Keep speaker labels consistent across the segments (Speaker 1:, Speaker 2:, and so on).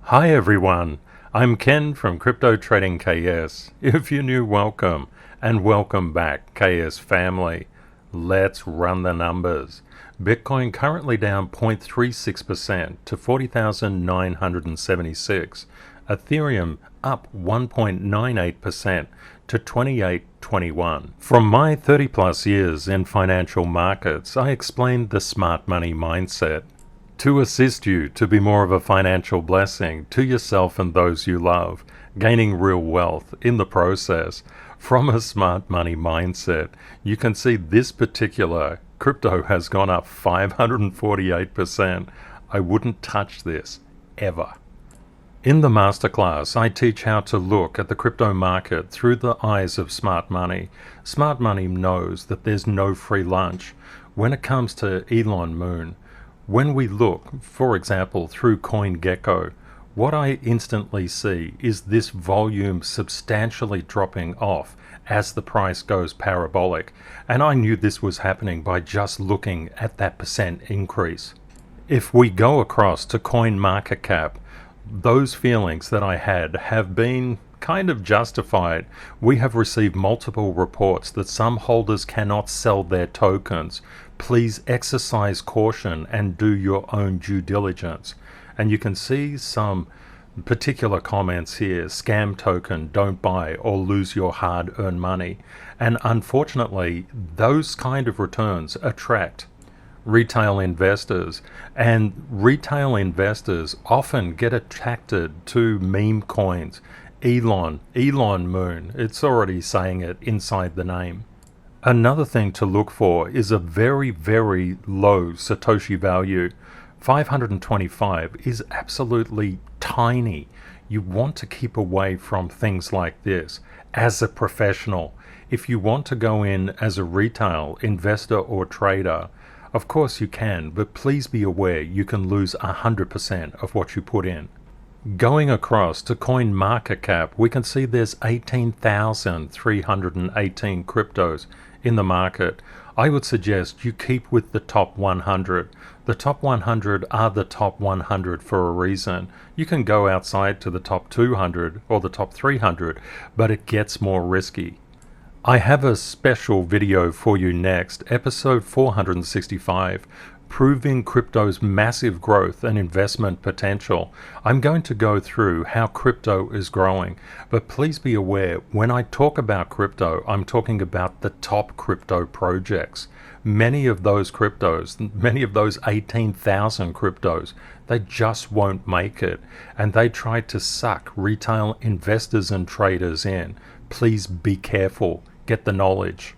Speaker 1: Hi everyone, I'm Ken from CryptoTradingKS. If you're new, welcome, and welcome back, KS family. Let's run the numbers. Bitcoin currently down 0.36% to 40,976. Ethereum up 1.98% to 28.21. From my 30 plus years in financial markets, I explained the smart money mindset to assist you to be more of a financial blessing to yourself and those you love, gaining real wealth in the process. From a smart money mindset, you can see this particular crypto has gone up 548%. I wouldn't touch this ever. In the masterclass, I teach how to look at the crypto market through the eyes of smart money. Smart money knows that there's no free lunch. When it comes to Elon Moon, when we look, for example, through CoinGecko, what I instantly see is this volume substantially dropping off as the price goes parabolic, and I knew this was happening by just looking at that percent increase. If we go across to CoinMarketCap, those feelings that I had have been kind of justified. We have received multiple reports that some holders cannot sell their tokens. Please exercise caution and do your own due diligence. And you can see some particular comments here: scam token, don't buy or lose your hard-earned money. And unfortunately, those kind of returns attract retail investors, and retail investors often get attracted to meme coins. Elon Moon, it's already saying it inside the name. Another thing to look for is a very, very low Satoshi value. 525 is absolutely tiny. You want to keep away from things like this as a professional. If you want to go in as a retail investor or trader, of course you can, but please be aware you can lose 100% of what you put in. Going across to CoinMarketCap, we can see there's 18,318 cryptos in the market. I would suggest you keep with the top 100. The top 100 are the top 100 for a reason. You can go outside to the top 200 or the top 300, but it gets more risky. I have a special video for you next, episode 465, proving crypto's massive growth and investment potential. I'm going to go through how crypto is growing, but please be aware, when I talk about crypto, I'm talking about the top crypto projects. Many of those cryptos, many of those 18,000 cryptos, they just won't make it, and they try to suck retail investors and traders in. Please be careful, get the knowledge.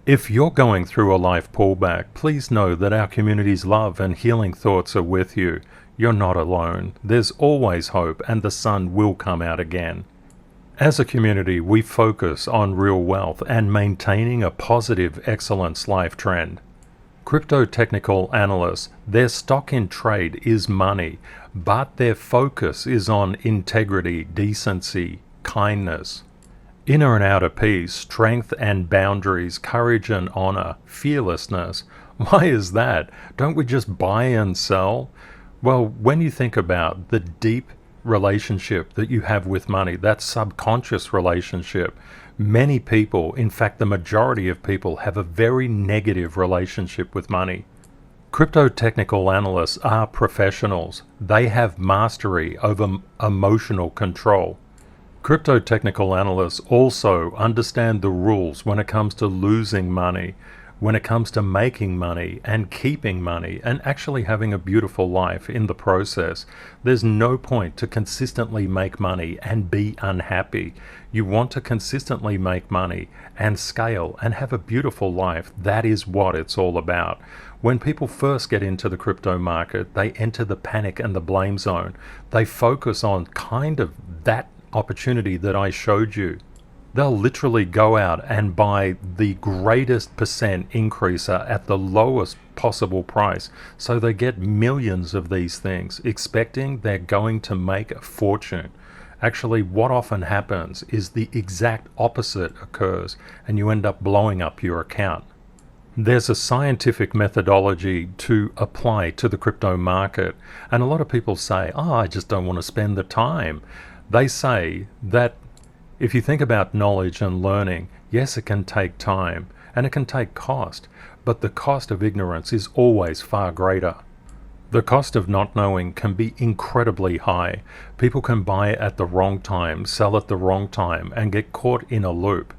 Speaker 1: If you're going through a life pullback, please know that our community's love and healing thoughts are with you. You're not alone. There's always hope, and the sun will come out again. As a community, we focus on real wealth and maintaining a positive excellence life trend. Crypto technical analysts, their stock in trade is money, but their focus is on integrity, decency, kindness, inner and outer peace, strength and boundaries, courage and honor, fearlessness. Why is that? Don't we just buy and sell? Well, when you think about the deep relationship that you have with money, that subconscious relationship, many people, in fact the majority of people, have a very negative relationship with money. Crypto technical analysts are professionals. They have mastery over emotional control. Crypto technical analysts also understand the rules when it comes to losing money, when it comes to making money and keeping money and actually having a beautiful life in the process. There's no point to consistently make money and be unhappy. You want to consistently make money and scale and have a beautiful life. That is what it's all about. When people first get into the crypto market, they enter the panic and the blame zone. They focus on kind of that opportunity that I showed you. They'll literally go out and buy the greatest percent increaser at the lowest possible price. So they get millions of these things, expecting they're going to make a fortune. Actually, what often happens is the exact opposite occurs, and you end up blowing up your account. There's a scientific methodology to apply to the crypto market, and a lot of people say, oh, I just don't want to spend the time. They say that if you think about knowledge and learning, yes, it can take time and it can take cost, but the cost of ignorance is always far greater. The cost of not knowing can be incredibly high. People can buy at the wrong time, sell at the wrong time, and get caught in a loop.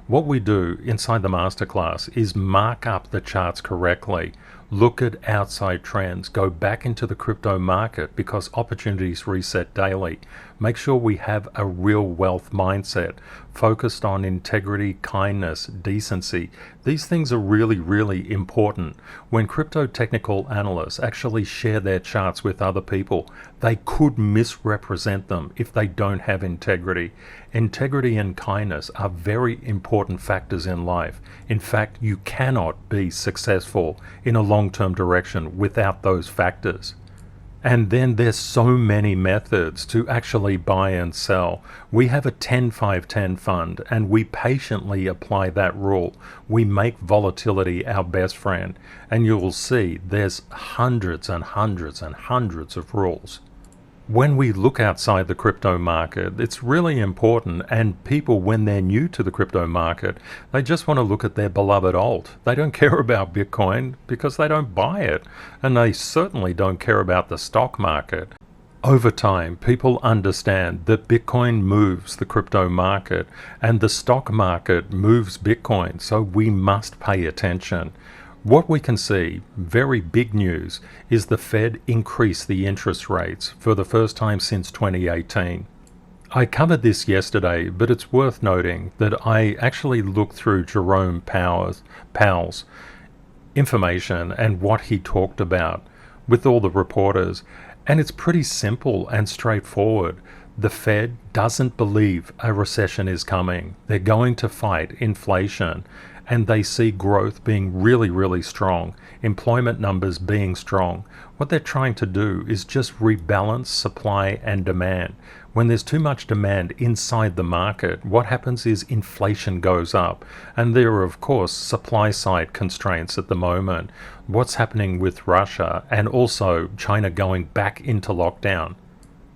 Speaker 1: What we do inside the masterclass is mark up the charts correctly, look at outside trends, go back into the crypto market because opportunities reset daily. Make sure we have a real wealth mindset focused on integrity, kindness, decency. These things are really, really important. When crypto technical analysts actually share their charts with other people, they could misrepresent them if they don't have integrity. Integrity and kindness are very important factors in life. In fact, you cannot be successful in a long-term direction without those factors. And then there's so many methods to actually buy and sell. We have a 10-5-10 fund and we patiently apply that rule. We make volatility our best friend, and you will see there's hundreds and hundreds and hundreds of rules. When we look outside the crypto market, it's really important, and people, when they're new to the crypto market, they just want to look at their beloved alt. They don't care about Bitcoin because they don't buy it, and they certainly don't care about the stock market. Over time, people understand that Bitcoin moves the crypto market and the stock market moves Bitcoin, so we must pay attention. What we can see, very big news, is the Fed increased the interest rates for the first time since 2018. I covered this yesterday, but it's worth noting that I actually looked through Jerome Powell's information and what he talked about with all the reporters, and it's pretty simple and straightforward. The Fed doesn't believe a recession is coming. They're going to fight inflation, and they see growth being really, really strong, employment numbers being strong. What they're trying to do is just rebalance supply and demand. When there's too much demand inside the market, what happens is inflation goes up. And there are, of course, supply side constraints at the moment. What's happening with Russia and also China going back into lockdown.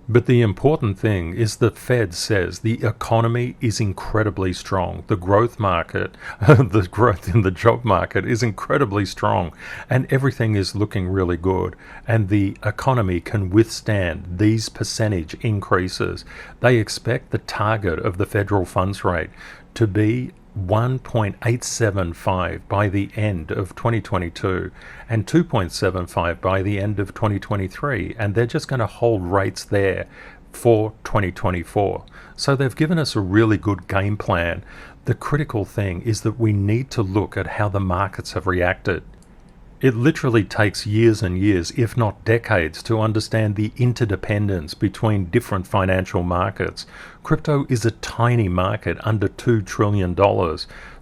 Speaker 1: But the important thing is the Fed says the economy is incredibly strong. The growth market, the growth in the job market is incredibly strong, and everything is looking really good. And the economy can withstand these percentage increases. They expect the target of the federal funds rate to be 1.875 by the end of 2022 and 2.75 by the end of 2023, and they're just going to hold rates there for 2024. So they've given us a really good game plan. The critical thing is that we need to look at how the markets have reacted. It literally takes years and years, if not decades, to understand the interdependence between different financial markets. Crypto is a tiny market, under $2 trillion.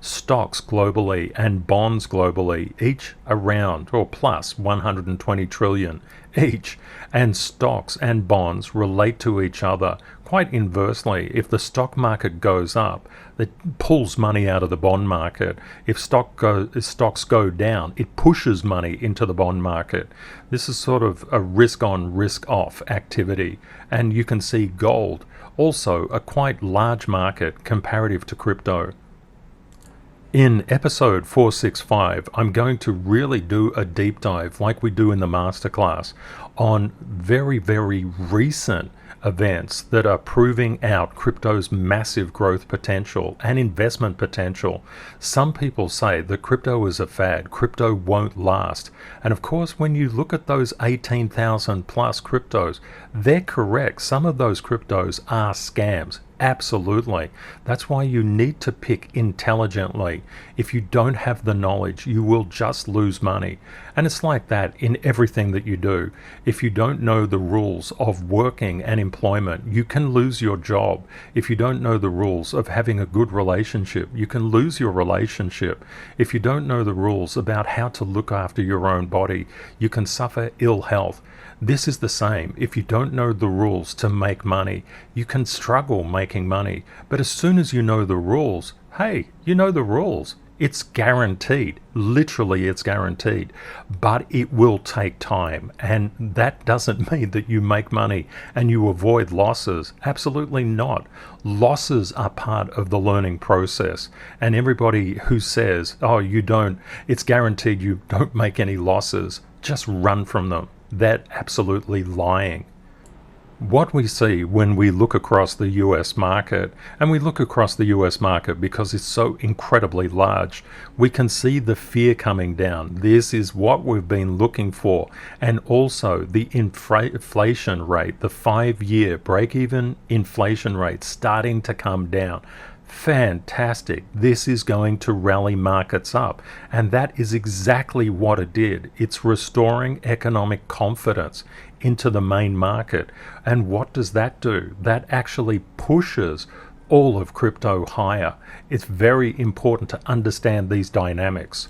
Speaker 1: Stocks globally and bonds globally, each around or plus 120 trillion each. And stocks and bonds relate to each other. Quite inversely, if the stock market goes up, it pulls money out of the bond market. If stocks go down, it pushes money into the bond market. This is sort of a risk-on, risk-off activity. And you can see gold, also a quite large market comparative to crypto. In episode 465, I'm going to really do a deep dive, like we do in the masterclass, on very, very recent events that are proving out crypto's massive growth potential and investment potential. Some people say that crypto is a fad, crypto won't last. And of course, when you look at those 18,000 plus cryptos, they're correct. Some of those cryptos are scams. Absolutely. That's why you need to pick intelligently. If you don't have the knowledge, you will just lose money. And it's like that in everything that you do. If you don't know the rules of working and employment, you can lose your job. If you don't know the rules of having a good relationship, you can lose your relationship. If you don't know the rules about how to look after your own body, you can suffer ill health. This is the same. If you don't know the rules to make money, you can struggle making money. But as soon as you know the rules, hey, you know the rules. It's guaranteed. Literally, it's guaranteed. But it will take time. And that doesn't mean that you make money and you avoid losses. Absolutely not. Losses are part of the learning process. And everybody who says, oh, you don't, it's guaranteed you don't make any losses, just run from them. That's absolutely lying. What we see when we look across the US market, and we look across the US market because it's so incredibly large, we can see the fear coming down. This is what we've been looking for. And also the inflation rate, the 5-year break-even inflation rate starting to come down. Fantastic. This is going to rally markets up. And that is exactly what it did. It's restoring economic confidence into the main market. And what does that do? That actually pushes all of crypto higher. It's very important to understand these dynamics.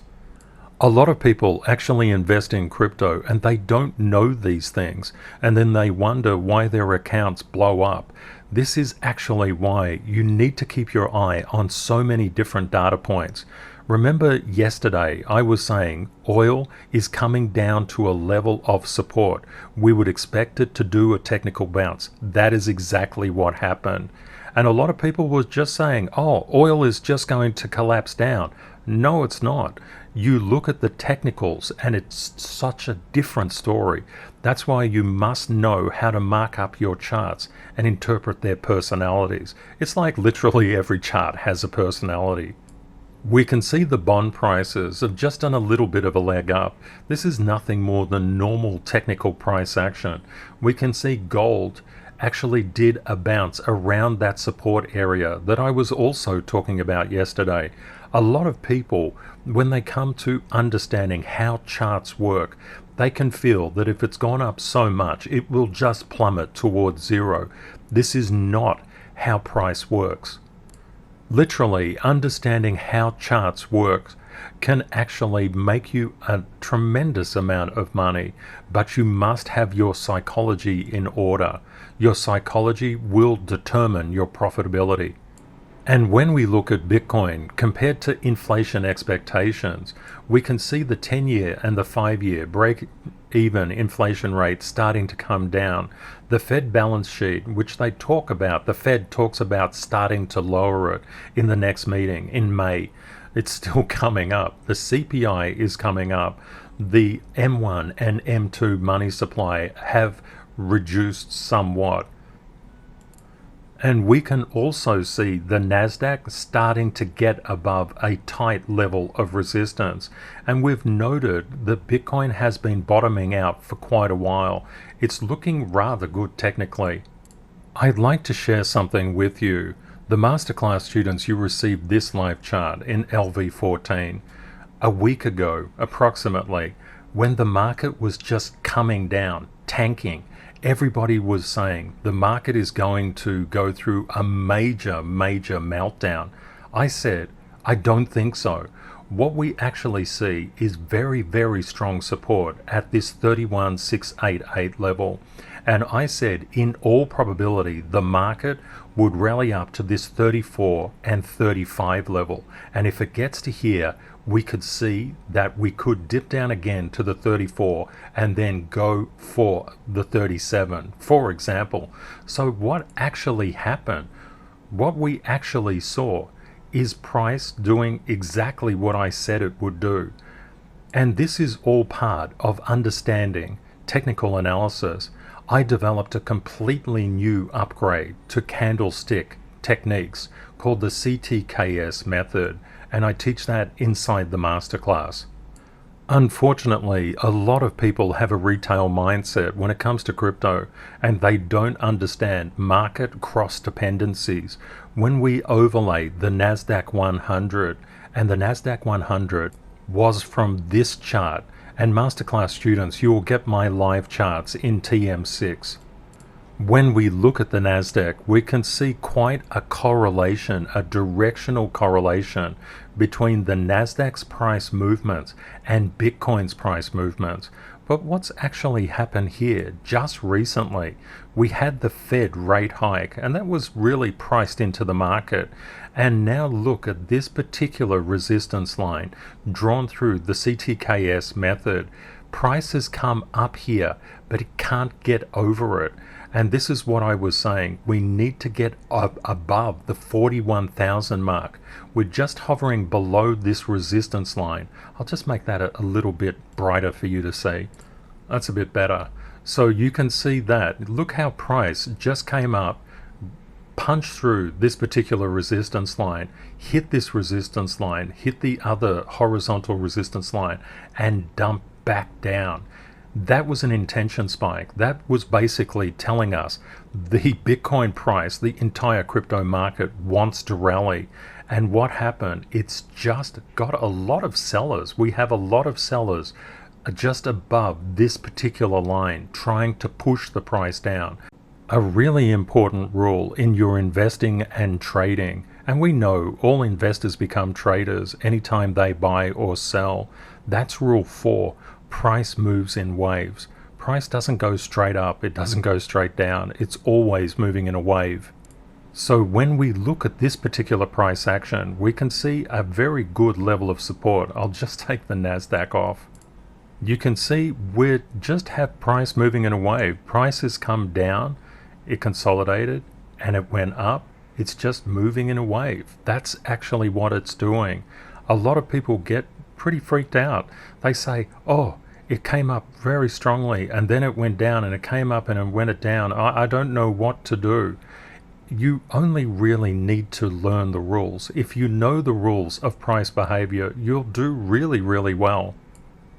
Speaker 1: A lot of people actually invest in crypto and they don't know these things, and then they wonder why their accounts blow up. This is actually why you need to keep your eye on so many different data points. Remember yesterday I was saying oil is coming down to a level of support. We would expect it to do a technical bounce. That is exactly what happened. And a lot of people were just saying, oh, oil is just going to collapse down. No, it's not. You look at the technicals and it's such a different story. That's why you must know how to mark up your charts and interpret their personalities. It's like literally every chart has a personality. We can see the bond prices have just done a little bit of a leg up. This is nothing more than normal technical price action. We can see gold actually did a bounce around that support area that I was also talking about yesterday. A lot of people, when they come to understanding how charts work, they can feel that if it's gone up so much, it will just plummet towards zero. This is not how price works. Literally, understanding how charts work can actually make you a tremendous amount of money, but you must have your psychology in order. Your psychology will determine your profitability. And when we look at Bitcoin compared to inflation expectations, we can see the 10-year and the 5-year break-even inflation rate starting to come down. The Fed balance sheet, which they talk about, the Fed talks about starting to lower it in the next meeting in May. It's still coming up. The CPI is coming up. The M1 and M2 money supply have reduced somewhat. And we can also see the Nasdaq starting to get above a tight level of resistance. And we've noted that Bitcoin has been bottoming out for quite a while. It's looking rather good technically. I'd like to share something with you. The Masterclass students, you received this live chart in LV14 a week ago, approximately, when the market was just coming down, tanking. Everybody was saying the market is going to go through a major meltdown. I said, I don't think so. What we actually see is very strong support at this 31,688 level. And I said, in all probability, the market would rally up to this 34 and 35 level. And if it gets to here, we could see that we could dip down again to the 34 and then go for the 37, for example. So what actually happened, what we actually saw is price doing exactly what I said it would do. And this is all part of understanding technical analysis. I developed a completely new upgrade to candlestick techniques called the CTKS method, and I teach that inside the masterclass. Unfortunately, a lot of people have a retail mindset when it comes to crypto, and they don't understand market cross dependencies. When we overlay the NASDAQ 100, and the NASDAQ 100 was from this chart, and masterclass students, you will get my live charts in TM6. When we look at the NASDAQ, we can see quite a correlation, a directional correlation between the NASDAQ's price movements and Bitcoin's price movements. But what's actually happened here just recently, we had the Fed rate hike, and that was really priced into the market. And now look at this particular resistance line drawn through the CTKS method. Price has come up here, but it can't get over it. And this is what I was saying. We need to get up above the 41,000 mark. We're just hovering below this resistance line. I'll just make that a little bit brighter for you to see. That's a bit better. So you can see that. Look how price just came up, punched through this particular resistance line, hit this resistance line, hit the other horizontal resistance line, and dump back down. That was an intention spike. That was basically telling us the Bitcoin price, the entire crypto market wants to rally. And what happened? It's just got a lot of sellers. We have a lot of sellers just above this particular line trying to push the price down. A really important rule in your investing and trading, and we know all investors become traders anytime they buy or sell. That's rule 4. Price moves in waves. Price doesn't go straight up, it doesn't go straight down, it's always moving in a wave. So when we look at this particular price action, we can see a very good level of support. I'll just take the NASDAQ off. You can see we just have price moving in a wave. Price has come down, it consolidated, and it went up. It's just moving in a wave. That's actually what it's doing. A lot of people get pretty freaked out. They say, oh, it came up very strongly and then it went down, and it came up and it went down. I don't know what to do. You only really need to learn the rules. If you know the rules of price behavior, you'll do really, really well.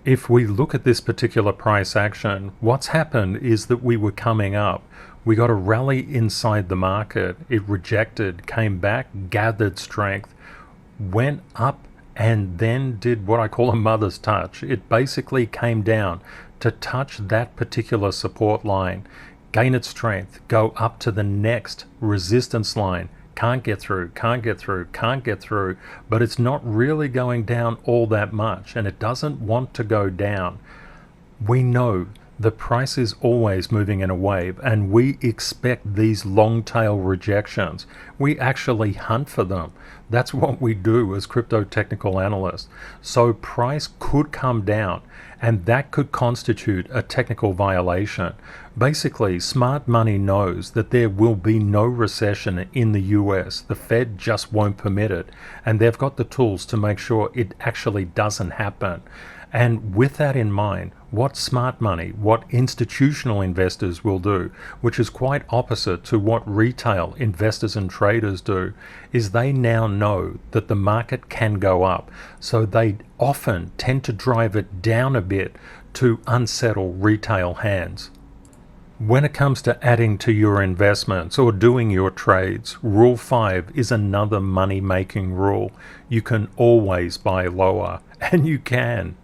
Speaker 1: If we look at this particular price action, what's happened is that we were coming up. We got a rally inside the market. It rejected, came back, gathered strength, went up, and then did what I call a mother's touch. It basically came down to touch that particular support line, gain its strength, go up to the next resistance line, can't get through, can't get through, can't get through, but it's not really going down all that much, and it doesn't want to go down. We know the price is always moving in a wave, and we expect these long tail rejections. We actually hunt for them. That's what we do as crypto technical analysts. So price could come down, and that could constitute a technical violation. Basically, smart money knows that there will be no recession in the US. The Fed just won't permit it, and they've got the tools to make sure it actually doesn't happen. And with that in mind, what smart money, what institutional investors will do, which is quite opposite to what retail investors and traders do, is they now know that the market can go up. So they often tend to drive it down a bit to unsettle retail hands. When it comes to adding to your investments or doing your trades, Rule 5 is another money-making rule. You can always buy lower, and you can.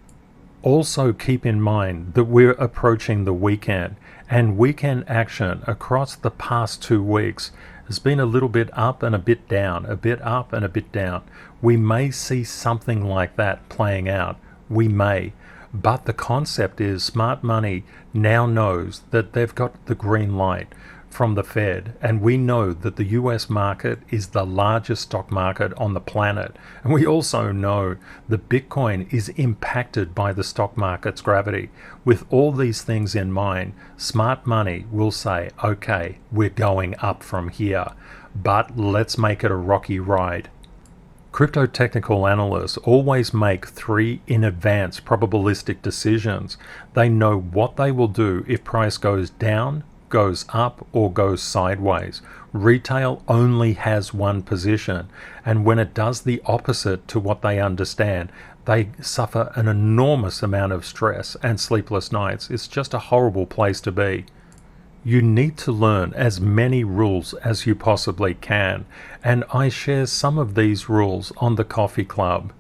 Speaker 1: Also keep in mind that we're approaching the weekend, and weekend action across the past 2 weeks has been a little bit up and a bit down, a bit up and a bit down. We may see something like that playing out. We may. But the concept is smart money now knows that they've got the green light from the Fed, and we know that the US market is the largest stock market on the planet, and we also know that Bitcoin is impacted by the stock market's gravity. With all these things in mind, smart money will say, okay, we're going up from here, but let's make it a rocky ride. Crypto technical analysts always make 3 in advance probabilistic decisions. They know what they will do if price goes down, goes up, or goes sideways. Retail only has one position, and when it does the opposite to what they understand, they suffer an enormous amount of stress and sleepless nights. It's just a horrible place to be. You need to learn as many rules as you possibly can, and I share some of these rules on the Coffee Club.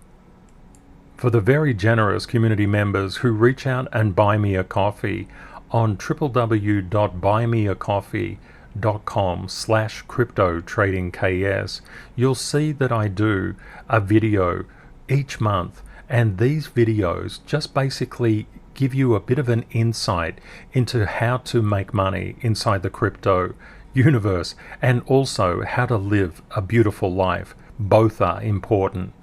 Speaker 1: For the very generous community members who reach out and buy me a coffee on www.buymeacoffee.com/CryptoTradingKS, you'll see that I do a video each month, and these videos just basically give you a bit of an insight into how to make money inside the crypto universe and also how to live a beautiful life. Both are important.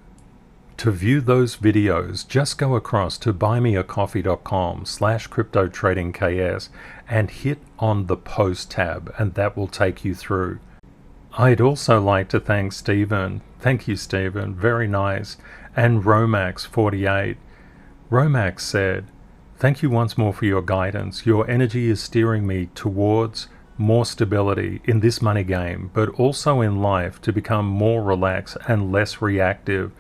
Speaker 1: To view those videos, just go across to buymeacoffee.com/CryptoTradingKS and hit on the post tab, and that will take you through. I'd also like to thank Stephen. Thank you, Stephen. Very nice. And Romax48. Romax said, "Thank you once more for your guidance. Your energy is steering me towards more stability in this money game, but also in life to become more relaxed and less reactive.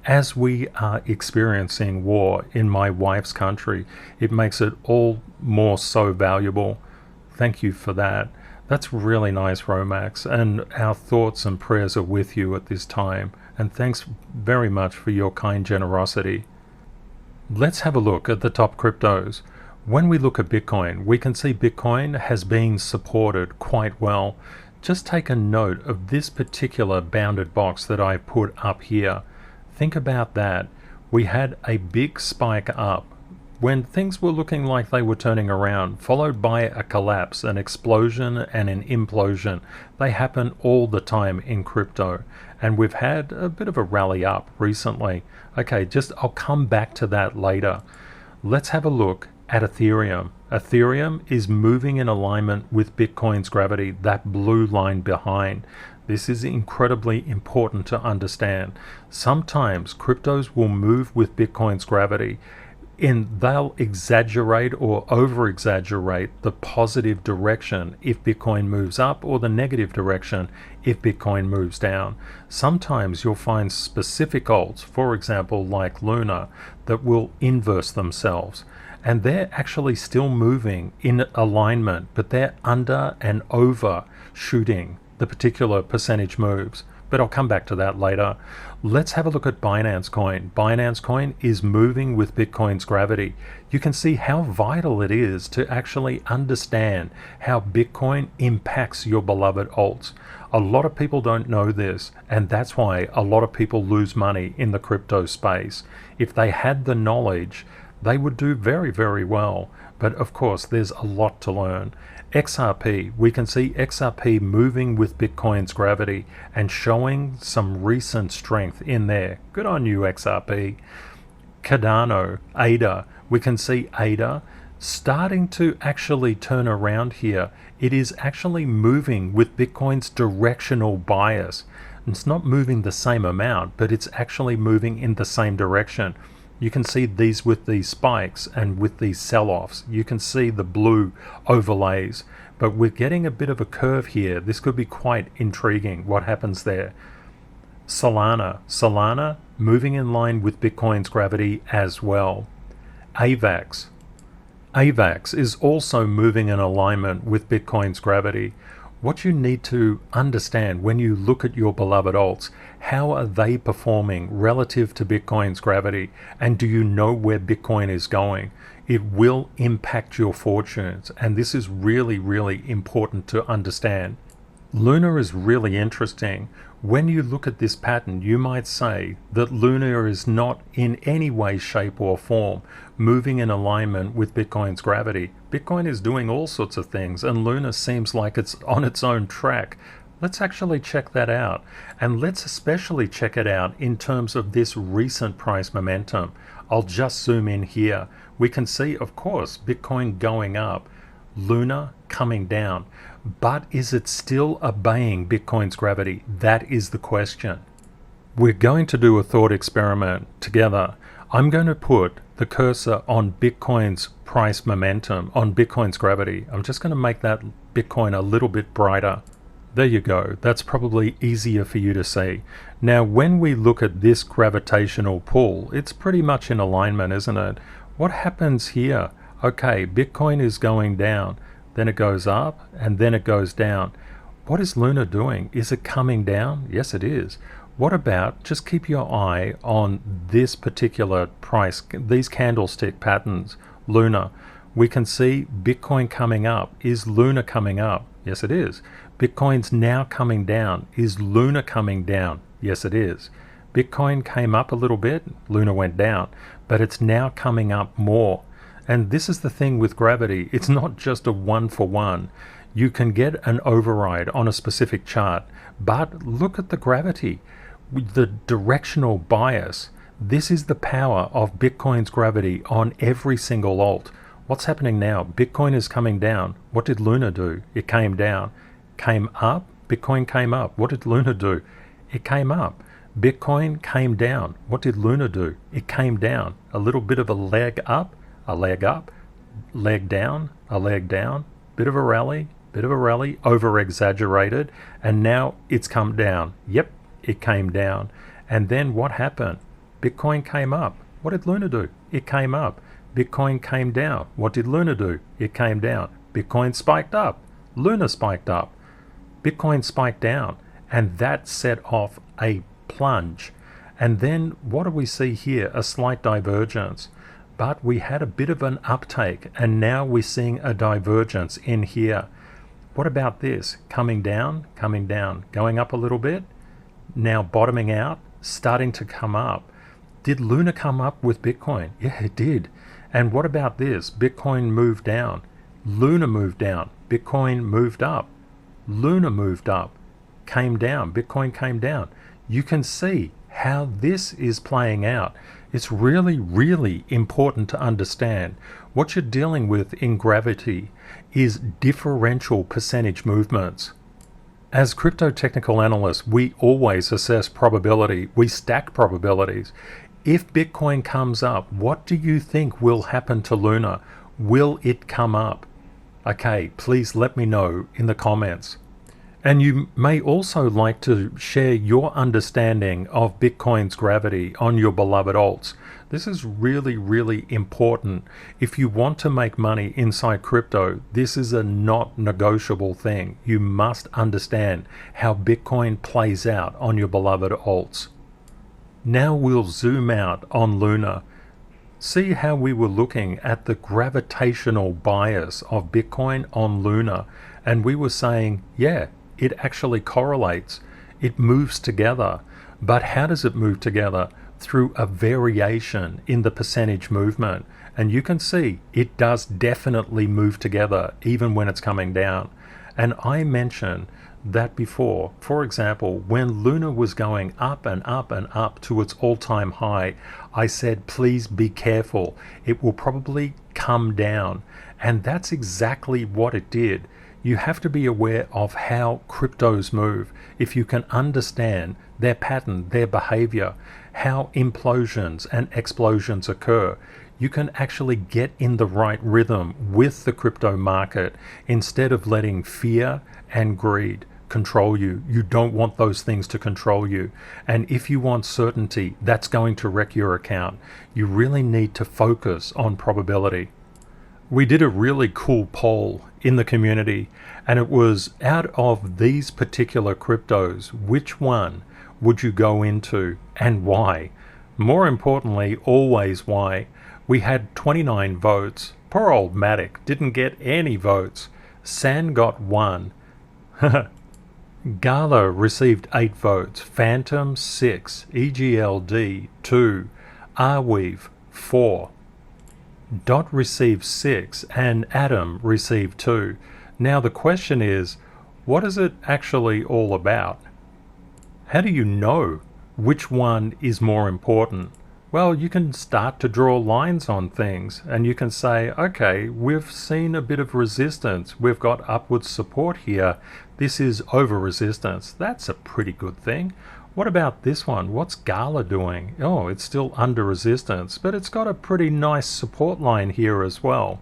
Speaker 1: As we are experiencing war in my wife's country, it makes it all more so valuable." Thank you for that. That's really nice, Romax, and our thoughts and prayers are with you at this time, and thanks very much for your kind generosity. Let's have a look at the top cryptos. When we look at Bitcoin, we can see Bitcoin has been supported quite well. Just take a note of this particular bounded box that I put up here. Think about that. We had a big spike up when things were looking like they were turning around, followed by a collapse, an explosion and an implosion. They happen all the time in crypto, and we've had a bit of a rally up recently. Okay, I'll come back to that later. Let's have a look at Ethereum. Ethereum is moving in alignment with Bitcoin's gravity, that blue line behind. This is incredibly important to understand. Sometimes cryptos will move with Bitcoin's gravity, and they'll exaggerate or over-exaggerate the positive direction if Bitcoin moves up, or the negative direction if Bitcoin moves down. Sometimes you'll find specific alts, for example like Luna, that will inverse themselves, and they're actually still moving in alignment, but they're under and over shooting the particular percentage moves. But I'll come back to that later. Let's have a look at Binance Coin. Binance Coin is moving with Bitcoin's gravity. You can see how vital it is to actually understand how Bitcoin impacts your beloved alts. A lot of people don't know this, and that's why a lot of people lose money in the crypto space. If they had the knowledge, they would do very, very well. But of course, there's a lot to learn. XRP, we can see XRP moving with Bitcoin's gravity and showing some recent strength in there. Good on you, XRP. Cardano, ADA, we can see ADA starting to actually turn around here. It is actually moving with Bitcoin's directional bias. It's not moving the same amount, but it's actually moving in the same direction. You can see these with these spikes and with these sell-offs. You can see the blue overlays, but we're getting a bit of a curve here. This could be quite intriguing what happens there. Solana moving in line with Bitcoin's gravity as well. AVAX is also moving in alignment with Bitcoin's gravity. What you need to understand when you look at your beloved alts, how are they performing relative to Bitcoin's gravity? And do you know where Bitcoin is going? It will impact your fortunes, and this is really, really important to understand. Luna is really interesting. When you look at this pattern, you might say that Luna is not in any way, shape or form moving in alignment with Bitcoin's gravity. Bitcoin is doing all sorts of things, and Luna seems like it's on its own track. Let's actually check that out, and let's especially check it out in terms of this recent price momentum. I'll just zoom in here. We can see, of course, Bitcoin going up, Luna coming down. But is it still obeying Bitcoin's gravity? That is the question. We're going to do a thought experiment together. I'm going to put the cursor on Bitcoin's price momentum, on Bitcoin's gravity. I'm just going to make that Bitcoin a little bit brighter. There you go. That's probably easier for you to see. Now, when we look at this gravitational pull, it's pretty much in alignment, isn't it? What happens here? Okay, Bitcoin is going down. Then it goes up, and then it goes down. What is Luna doing? Is it coming down? Yes, it is. What about, just keep your eye on this particular price, these candlestick patterns, Luna. We can see Bitcoin coming up. Is Luna coming up? Yes, it is. Bitcoin's now coming down. Is Luna coming down? Yes, it is. Bitcoin came up a little bit, Luna went down, but it's now coming up more. And this is the thing with gravity. It's not just a one-for-one. You can get an override on a specific chart, but look at the gravity, the directional bias. This is the power of Bitcoin's gravity on every single alt. What's happening now? Bitcoin is coming down. What did Luna do? It came down. Came up. Bitcoin came up. What did Luna do? It came up. Bitcoin came down. What did Luna do? It came down. A little bit of a leg up, leg down, a leg down, bit of a rally, over exaggerated, and now it's come down. Yep, it came down. And then what happened? Bitcoin came up. What did Luna do? It came up. Bitcoin came down. What did Luna do? It came down. Bitcoin spiked up. Luna spiked up. Bitcoin spiked down. And that set off a plunge. And then what do we see here? A slight divergence. But we had a bit of an uptake, and now we're seeing a divergence in here. What about this? Coming down, going up a little bit, now bottoming out, starting to come up. Did Luna come up with Bitcoin? Yeah, it did. And what about this? Bitcoin moved down. Luna moved down. Bitcoin moved up. Luna moved up. Came down. Bitcoin came down. You can see how this is playing out. It's really, really important to understand. What you're dealing with in gravity is differential percentage movements. As crypto technical analysts, we always assess probability. We stack probabilities. If Bitcoin comes up, what do you think will happen to Luna? Will it come up? Okay, please let me know in the comments. And you may also like to share your understanding of Bitcoin's gravity on your beloved alts. This is really, really important. If you want to make money inside crypto, this is a not negotiable thing. You must understand how Bitcoin plays out on your beloved alts. Now we'll zoom out on Luna. See how we were looking at the gravitational bias of Bitcoin on Luna, and we were saying, yeah, it actually correlates. It moves together. But how does it move together? Through a variation in the percentage movement. And you can see it does definitely move together even when it's coming down. And I mentioned that before. For example, when Luna was going up and up and up to its all-time high, I said, please be careful. It will probably come down. And that's exactly what it did. You have to be aware of how cryptos move. If you can understand their pattern, their behavior, how implosions and explosions occur, you can actually get in the right rhythm with the crypto market instead of letting fear and greed control you. You don't want those things to control you. And if you want certainty, that's going to wreck your account. You really need to focus on probability. We did a really cool poll in the community, and it was, out of these particular cryptos, which one would you go into and why? More importantly, always why. We had 29 votes. Poor old Matic didn't get any votes. San got 1. Gala received 8 votes. Phantom 6. EGLD 2. Arweave 4. Dot received 6 and Adam received 2. Now the question is, what is it actually all about? How do you know which one is more important? Well, you can start to draw lines on things and you can say, okay, we've seen a bit of resistance. We've got upwards support here. This is over resistance. That's a pretty good thing. What about this one? What's Gala doing? Oh, it's still under resistance, but it's got a pretty nice support line here as well.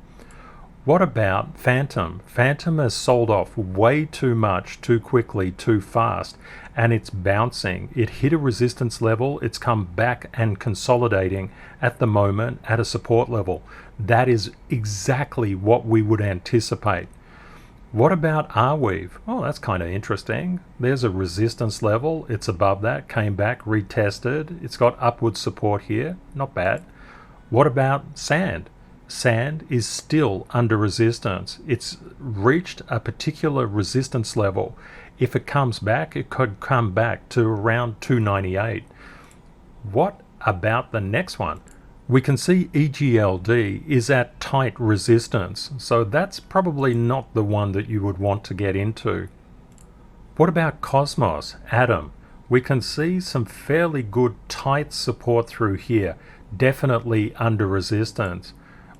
Speaker 1: What about Phantom? Phantom has sold off way too much, too quickly, too fast, and it's bouncing. It hit a resistance level, it's come back and consolidating at the moment at a support level. That is exactly what we would anticipate. What about Arweave? Oh, that's kind of interesting. There's a resistance level, it's above that, came back, retested. It's got upward support here, not bad. What about Sand? Sand is still under resistance. It's reached a particular resistance level. If it comes back, it could come back to around 298. What about the next one? We can see EGLD is at tight resistance, so that's probably not the one that you would want to get into. What about Cosmos, Atom? We can see some fairly good tight support through here, definitely under resistance.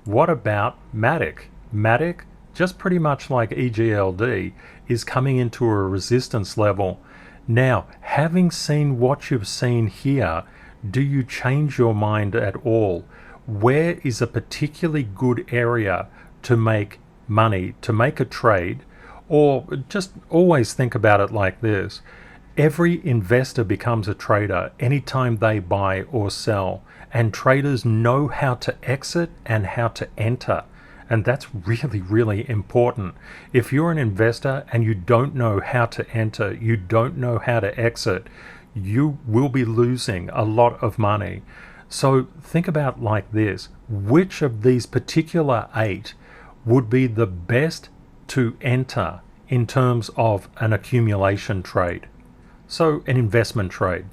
Speaker 1: What about Matic? Matic, just pretty much like EGLD, is coming into a resistance level. Now, having seen what you've seen here, do you change your mind at all? Where is a particularly good area to make money, to make a trade? Or just always think about it like this. Every investor becomes a trader anytime they buy or sell, and traders know how to exit and how to enter. And that's really, really important. If you're an investor and you don't know how to enter, you don't know how to exit, you will be losing a lot of money. So think about like this. Which of these particular 8 would be the best to enter in terms of an accumulation trade? So an investment trade.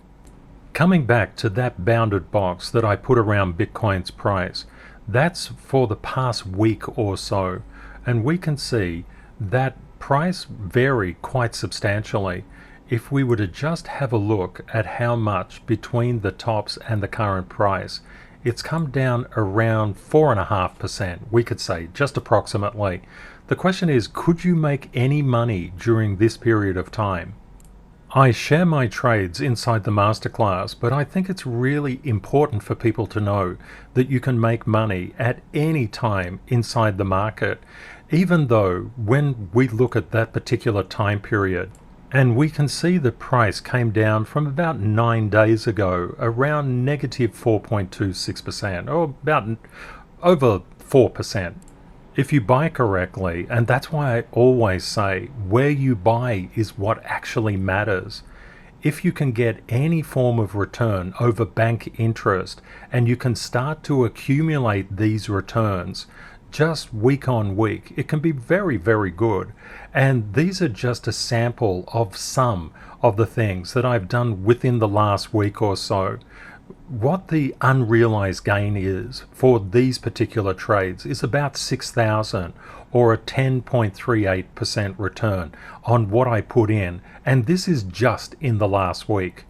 Speaker 1: Coming back to that bounded box that I put around Bitcoin's price, that's for the past week or so, and we can see that price vary quite substantially. If we were to just have a look at how much between the tops and the current price, it's come down around 4.5%, we could say, just approximately. The question is, could you make any money during this period of time? I share my trades inside the masterclass, but I think it's really important for people to know that you can make money at any time inside the market, even though when we look at that particular time period, and we can see the price came down from about 9 days ago, around negative 4.26%, or about over 4%. If you buy correctly, and that's why I always say where you buy is what actually matters. If you can get any form of return over bank interest, and you can start to accumulate these returns just week on week, it can be very, very good. And these are just a sample of some of the things that I've done within the last week or so. What the unrealized gain is for these particular trades is about 6,000, or a 10.38% return on what I put in, and this is just in the last week.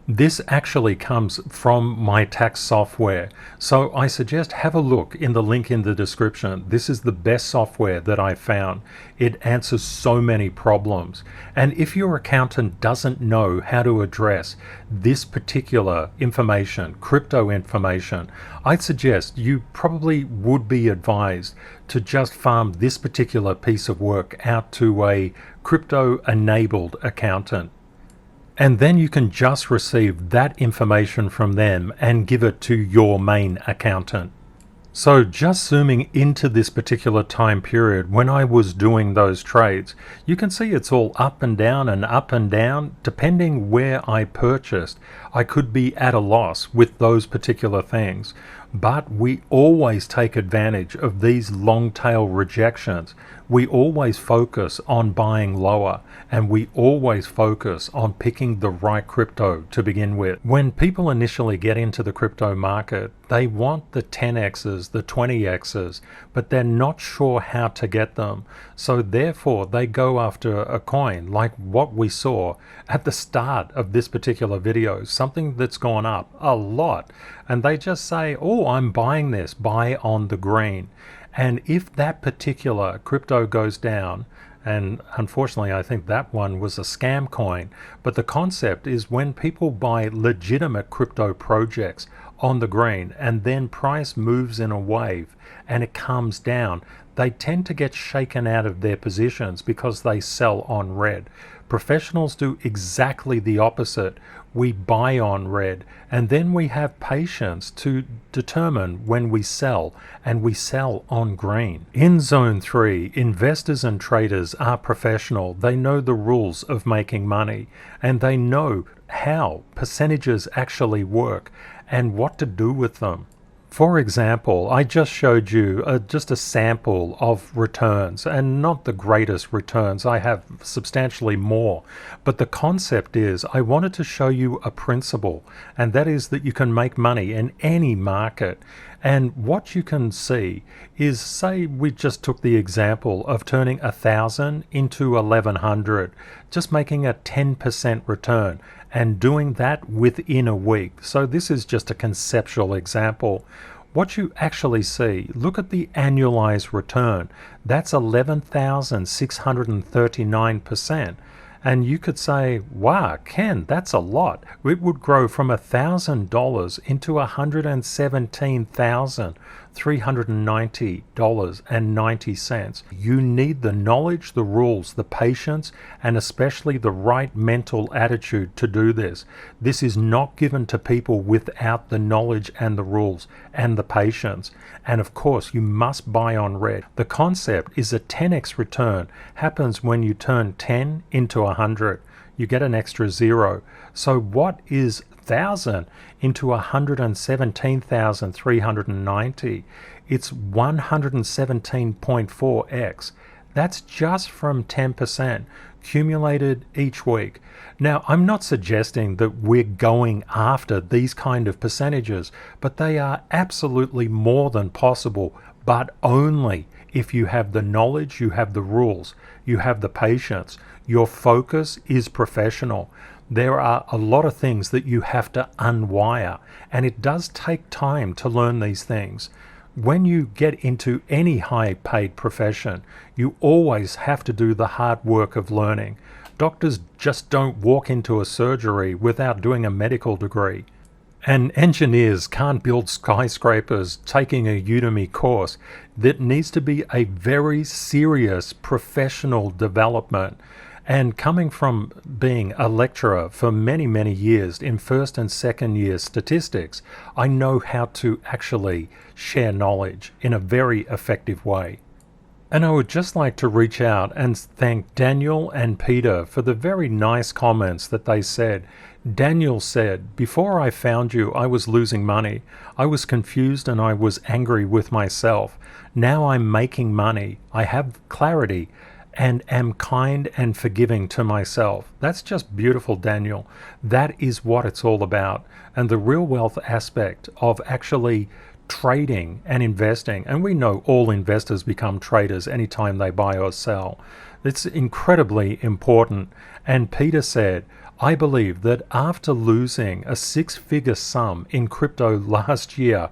Speaker 1: This actually comes from my tax software, so I suggest have a look in the link in the description. This is the best software that I found. It answers so many problems, and if your accountant doesn't know how to address this particular information, crypto information, I'd suggest you probably would be advised to just farm this particular piece of work out to a crypto-enabled accountant. And then you can just receive that information from them and give it to your main accountant. So just zooming into this particular time period when I was doing those trades, you can see it's all up and down depending where I purchased. I could be at a loss with those particular things, but we always take advantage of these long tail rejections. We always focus on buying lower, and we always focus on picking the right crypto to begin with. When people initially get into the crypto market, they want the 10x's, the 20x's, but they're not sure how to get them. So therefore they go after a coin like what we saw at the start of this particular video, something that's gone up a lot, and they just say, oh, I'm buying this, buy on the green. And if that particular crypto goes down, and unfortunately I think that one was a scam coin, but the concept is when people buy legitimate crypto projects on the green and then price moves in a wave and it comes down, they tend to get shaken out of their positions because they sell on red. Professionals do exactly the opposite. We buy on red, and then we have patience to determine when we sell, and we sell on green. In Zone 3, investors and traders are professional. They know the rules of making money, and they know how percentages actually work and what to do with them. For example, I just showed you just a sample of returns, and not the greatest returns. I have substantially more. But the concept is I wanted to show you a principle, and that is that you can make money in any market. And what you can see is, say we just took the example of turning 1,000 into 1,100, just making a 10% return, and doing that within a week. So this is just a conceptual example. What you actually see, look at the annualized return. That's 11,639%. And you could say, wow, Ken, that's a lot. It would grow from $1,000 into $117,390.90. You need the knowledge, the rules, the patience, and especially the right mental attitude to do this. This is not given to people without the knowledge and the rules and the patience. And of course, you must buy on red. The concept is a 10x return happens when you turn 10 into 100. You get an extra zero. So what is 1,000 into 117,390? It's 117.4x. That's just from 10% accumulated each week. Now, I'm not suggesting that we're going after these kind of percentages, but they are absolutely more than possible, but only if you have the knowledge, you have the rules, you have the patience, your focus is professional. There are a lot of things that you have to unwire, and it does take time to learn these things. When you get into any high-paid profession, you always have to do the hard work of learning. Doctors just don't walk into a surgery without doing a medical degree. And engineers can't build skyscrapers taking a Udemy course. That needs to be a very serious professional development. And coming from being a lecturer for many, many years in first and second year statistics, I know how to actually share knowledge in a very effective way. And I would just like to reach out and thank Daniel and Peter for the very nice comments that they said. Daniel said, "Before I found you, I was losing money. I was confused and I was angry with myself. Now I'm making money. I have clarity and am kind and forgiving to myself." That's just beautiful, Daniel. That is what it's all about. And the real wealth aspect of actually trading and investing, and we know all investors become traders anytime they buy or sell. It's incredibly important. And Peter said, "I believe that after losing a six-figure sum in crypto last year,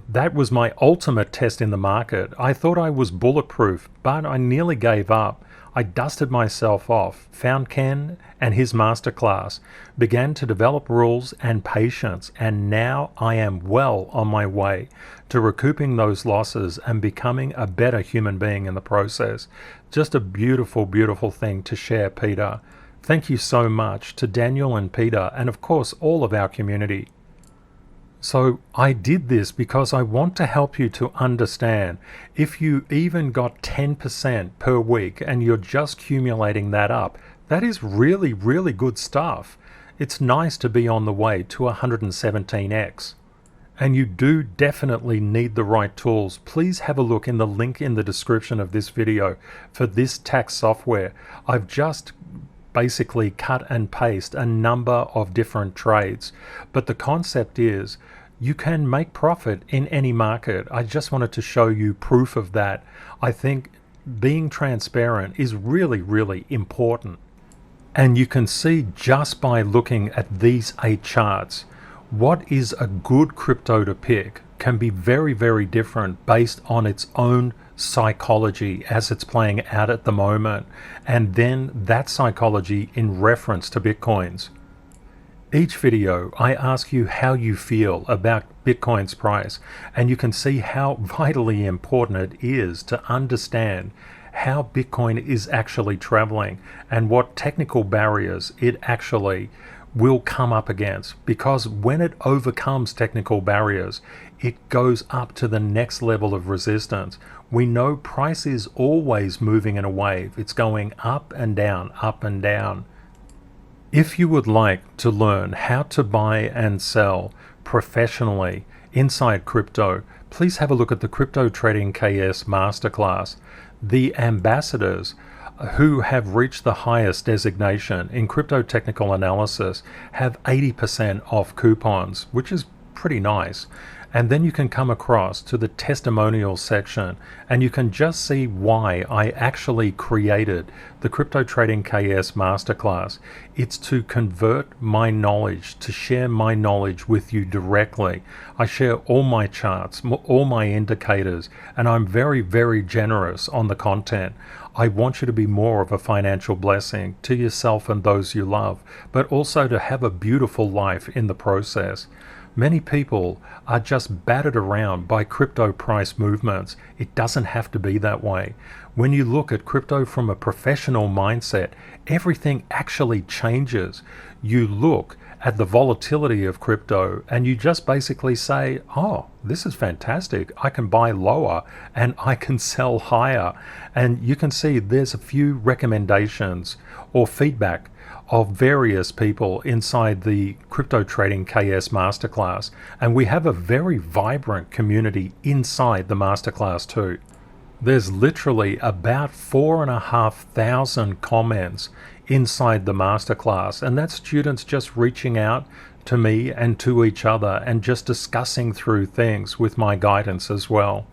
Speaker 1: that was my ultimate test in the market. I thought I was bulletproof, but I nearly gave up. I dusted myself off, found Ken and his masterclass, began to develop rules and patience, and now I am well on my way to recouping those losses and becoming a better human being in the process." Just a beautiful, beautiful thing to share, Peter. Thank you so much to Daniel and Peter, and of course all of our community. So I did this because I want to help you to understand, if you even got 10% per week and you're just accumulating that up, that is really, really good stuff. It's nice to be on the way to 117x. And you do definitely need the right tools. Please have a look in the link in the description of this video for this tax software. I've just basically cut and paste a number of different trades, but the concept is you can make profit in any market. I just wanted to show you proof of that. I think being transparent is really, really important. And you can see just by looking at these 8 charts, what is a good crypto to pick can be very, very different based on its own psychology as it's playing out at the moment, and then that psychology in reference to Bitcoins. Each video I ask you how you feel about Bitcoin's price, and you can see how vitally important it is to understand how Bitcoin is actually traveling and what technical barriers it actually will come up against, because when it overcomes technical barriers, it goes up to the next level of resistance. We know price is always moving in a wave. It's going up and down, up and down. If you would like to learn how to buy and sell professionally inside crypto, please have a look at the CryptoTradingKS Masterclass. The ambassadors who have reached the highest designation in crypto technical analysis have 80% off coupons, which is pretty nice. And then you can come across to the testimonial section and you can just see why I actually created the CryptoTradingKS Masterclass. It's to convert my knowledge, to share my knowledge with you directly. I share all my charts, all my indicators, and I'm very, very generous on the content. I want you to be more of a financial blessing to yourself and those you love, but also to have a beautiful life in the process. Many people are just battered around by crypto price movements. It doesn't have to be that way. When you look at crypto from a professional mindset, everything actually changes. You look at the volatility of crypto and you just basically say, oh, this is fantastic. I can buy lower and I can sell higher. And you can see there's a few recommendations or feedback of various people inside the CryptoTradingKS Masterclass, and we have a very vibrant community inside the Masterclass too. There's literally about 4,500 comments inside the Masterclass, and that's students just reaching out to me and to each other and just discussing through things with my guidance as well.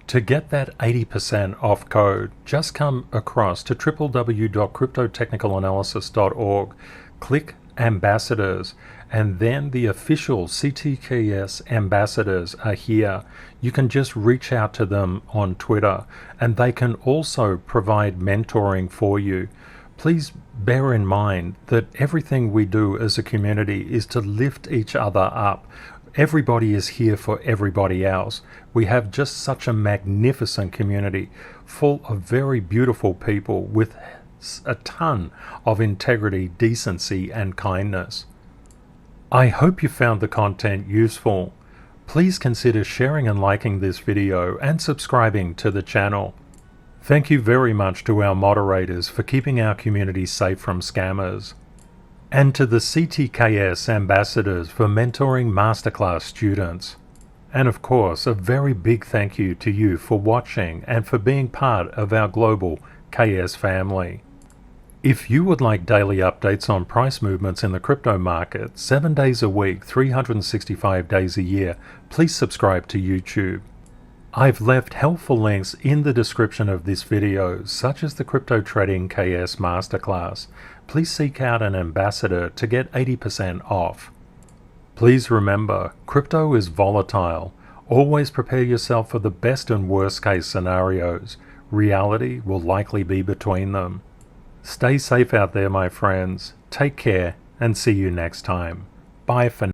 Speaker 1: To get that 80% off code, just come across to www.cryptotechnicalanalysis.org, click Ambassadors, and then the official CTKS ambassadors are here. You can just reach out to them on Twitter, and they can also provide mentoring for you. Please bear in mind that everything we do as a community is to lift each other up. Everybody is here for everybody else. We have just such a magnificent community full of very beautiful people with a ton of integrity, decency, and kindness. I hope you found the content useful. Please consider sharing and liking this video and subscribing to the channel. Thank you very much to our moderators for keeping our community safe from scammers, and to the CTKS ambassadors for mentoring masterclass students. And of course, a very big thank you to you for watching and for being part of our global KS family. If you would like daily updates on price movements in the crypto market, 7 days a week, 365 days a year, please subscribe to YouTube. I've left helpful links in the description of this video, such as the CryptoTradingKS Masterclass. Please seek out an ambassador to get 80% off. Please remember, crypto is volatile. Always prepare yourself for the best and worst case scenarios. Reality will likely be between them. Stay safe out there, my friends. Take care and see you next time. Bye for now.